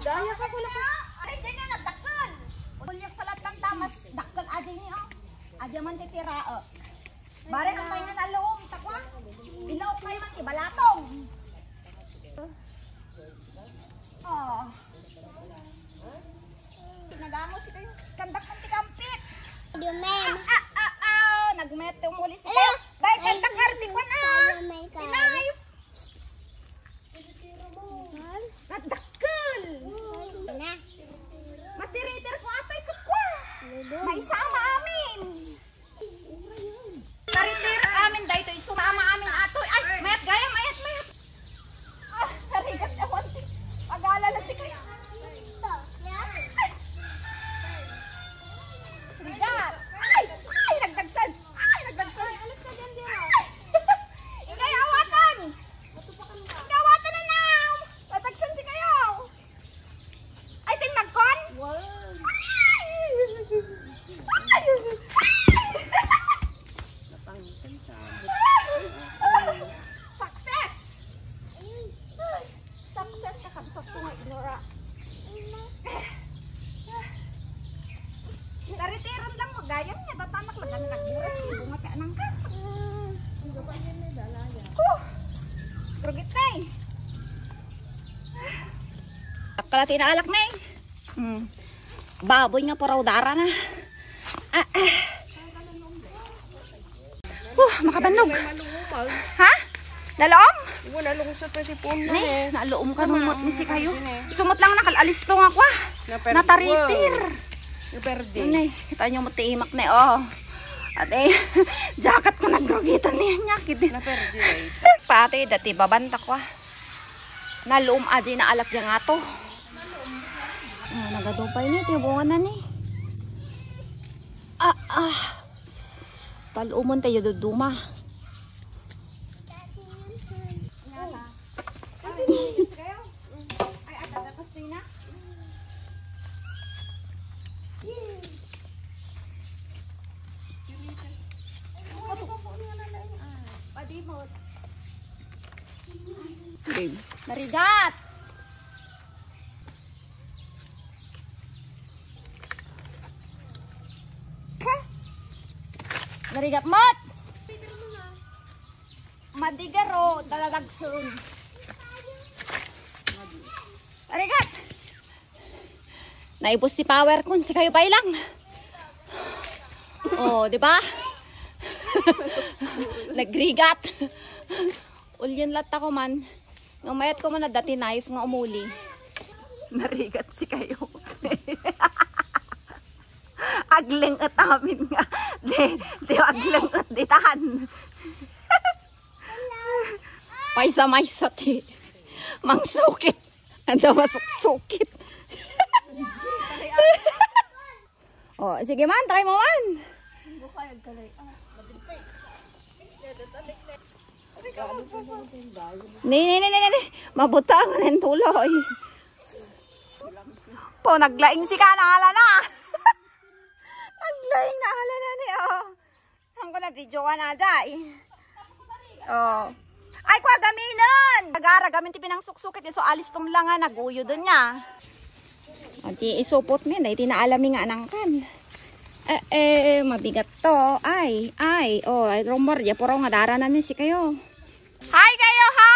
Daya ka ko lang. Ay, dyan nga nagdakal. Ulyak sa lahat ng tamas. Dakal adi niyo. Adi man titira. Bare ang may nga naloom. Takwa. Inaok kayo man ibalatong. Oh. Tinagamo si kayo. Kandak ng tikampit. Nagmet umuli si kayo. Bay, kandak karti ko na. Knife. Nadakal. Matiriter ko atay ko kwa. May sama amin. Taritir amin dahito sumama amin atoy. Ay, mayat gaya, mayat. Ah, narigat ewan. Pag-aalala si kayo. Rigat. Ay, nagdagsan. Alas ka dyan din. Ingay awatan. Ingawatan na now. Natagsan si kayo. Ay, tinagkon. Success. Success kakabsat ko nga ignora. Taritiran lang magayang niya. Tatanak lang ang nagburas. Bunga ka nang ka. Rugit na eh. Kalati na alak na eh. Baboy nga paraw dara na. Makabanlog. Ha? Naloom? Naloom sa presipon na eh. Naloom ka numot ni si kayo. Sumot lang nakalalis to nga kwa. Nataritir. Naperde. Kita nyo matiimak na oh. At jacket ko nagrugitan niya nyakit din. Naperde. Pati dati babanta kwa. Naloom aji na alak yang ato. Nagadupay ni tibungan na ni. Palumon tayo duduma. Ay, atatakas na. Padimot. Narigat. Narigat mat. Madigaro dalalagsun. Narigat. Naipos si power kun si kayo pa ilang. Oh, di ba? Nagrigat. Ulyan lat ako man. Ngamayat ko man na dati knife nga umuli. Narigat si kayo. Agling at amin nga. Di agling at ditahan. Paisa-maisat eh. Mangsukit. Ando masuksukit. Oh, sige man, try mo man. Ni. Mabutang ng tuloy. Po, naglaing si ka na hala na. Naglaing na hala na ni oh. Saan ko na video ka na dyan. Oh. Ay, kwa gaminan. Nagara, gamin ti pinang suksukit. So, alis tong lang nga, naguyo dun niya. Anti isupot mo yun. Dahil tinaalami nga anangkan. Mabigat to. Ay. Oh, ay, rumor. Ya, puro nga dara na si kayo. Hi kayo, ha!